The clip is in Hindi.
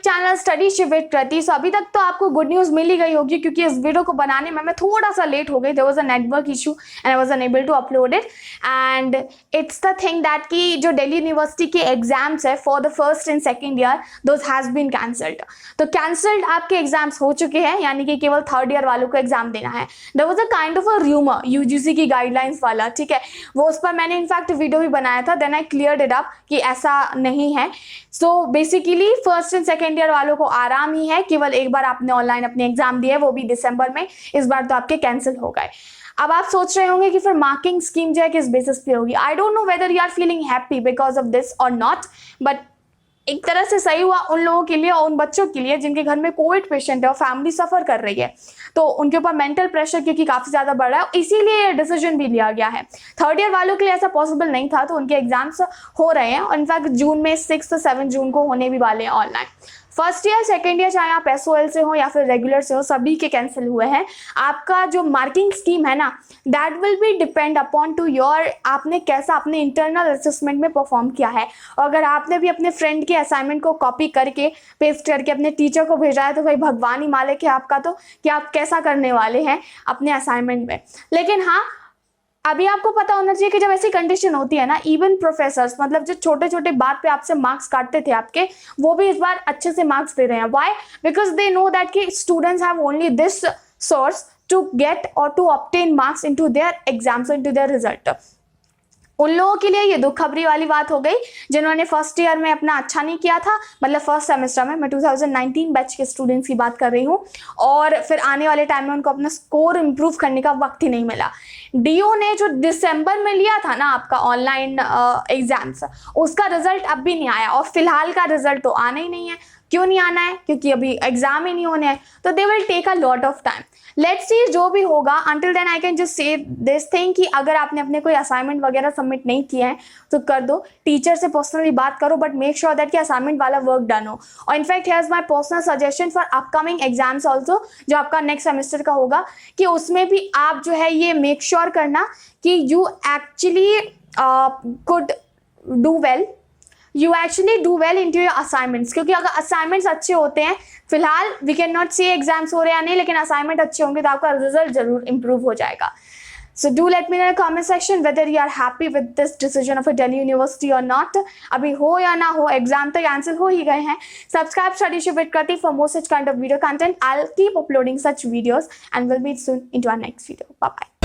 चैनल स्टडीशिप विद कृति। सो अभी तक तो आपको गुड न्यूज़ मिल ही गई होगी, क्योंकि इस वीडियो को बनाने में मैं थोड़ा सा लेट हो गई। There was a network issue and I was unable to upload it. And it's the thing that कि जो दिल्ली यूनिवर्सिटी के एग्जाम्स है for the first and second year, those has been cancelled. तो कैंसल्ड आपके एग्जाम्स हो चुके हैं, यानी कि केवल थर्ड ईयर वालों को एग्जाम देना है। There was a kind of a rumour UGC की गाइडलाइंस वाला, ठीक है, वो उस पर मैंने इनफैक्ट वीडियो भी बनाया था। Then I cleared it up कि ऐसा नहीं है। So basically first and second year वालों को आराम ही है, केवल एक बार आपने ऑनलाइन अपने एग्जाम दिए, वो भी दिसंबर में। इस बार तो आपके कैंसिल हो गए। अब आप सोच रहे होंगे कि फिर मार्किंग स्कीम जो है किस बेसिस पे होगी। I don't know whether you are feeling happy because of this और नॉट, बट एक तरह से सही हुआ उन लोगों के लिए और उन बच्चों के लिए जिनके घर में कोविड पेशेंट है और फैमिली सफर कर रही है, तो उनके ऊपर मेंटल प्रेशर क्योंकि काफी ज्यादा बढ़ रहा है, इसीलिए ये डिसीजन भी लिया गया है। थर्ड ईयर वालों के लिए ऐसा पॉसिबल नहीं था, तो उनके एग्जाम्स हो रहे हैं और इनफैक्ट जून में 6 से 7 जून को होने भी वाले हैं online. First year second year चाहे आप एसओएल से हो या फिर रेगुलर से हो, सभी के कैंसिल हुए हैं। आपका जो मार्किंग स्कीम है ना, that will be depend upon two your, आपने कैसा अपने इंटरनल असेसमेंट में परफॉर्म किया है। और अगर आपने भी अपने फ्रेंड के असाइनमेंट को कॉपी करके पेस्ट करके अपने टीचर को भेजा है, तो भाई भगवान ही मालिक है आपका, तो कि आप कैसा करने वाले हैं अपने असाइनमेंट में। लेकिन हाँ, अभी आपको पता होना चाहिए कि जब ऐसी कंडीशन होती है ना, इवन प्रोफेसर्स, मतलब जो छोटे छोटे बात पे आपसे मार्क्स काटते थे आपके, वो भी इस बार अच्छे से मार्क्स दे रहे हैं। Why? Because they know that कि students have only this source to get और to obtain marks into their exams, into their result. उन लोगों के लिए ये दुख खबरी वाली बात हो गई जिन्होंने फर्स्ट ईयर में अपना अच्छा नहीं किया था, मतलब फर्स्ट सेमेस्टर में। मैं 2019 बैच के स्टूडेंट्स की बात कर रही हूँ, और फिर आने वाले टाइम में उनको अपना स्कोर इंप्रूव करने का वक्त ही नहीं मिला। डीओ ने जो दिसंबर में लिया था ना आपका ऑनलाइन एग्जाम्स, उसका रिजल्ट अब भी नहीं आया, और फिलहाल का रिजल्ट तो आना ही नहीं है। क्यों नहीं आना है? क्योंकि अभी एग्जाम ही नहीं होने हैं, तो they will take a lot of time. Let's see जो भी होगा। Until then I can just say this thing कि अगर आपने अपने कोई असाइनमेंट वगैरह सबमिट नहीं किए हैं तो कर दो, टीचर से पर्सनली बात करो, बट मेक श्योर दैट कि असाइनमेंट वाला वर्क डन हो। और in fact here is my personal suggestion for upcoming exams also, जो आपका नेक्स्ट सेमेस्टर का होगा, कि उसमें भी आप जो है ये मेक श्योर करना कि you actually could do well, you actually do well in to your assignments. क्योंकि अगर असाइनमेंट्स अच्छे होते हैं, फिलहाल we can not say exams हो रहे हैं या नहीं, लेकिन असाइनमेंट अच्छे होंगे तो आपका रिजल्ट जरूर इंप्रूव हो जाएगा। So do let me in the comment section whether you are happy with this decision of a Delhi university और नॉट। अभी हो या ना हो, एग्जाम तो कैंसिल हो ही गए हैं। Subscribe studyship with Kriti for more such kind of video content. I will keep uploading such videos and we'll meet soon into our next video. Bye bye.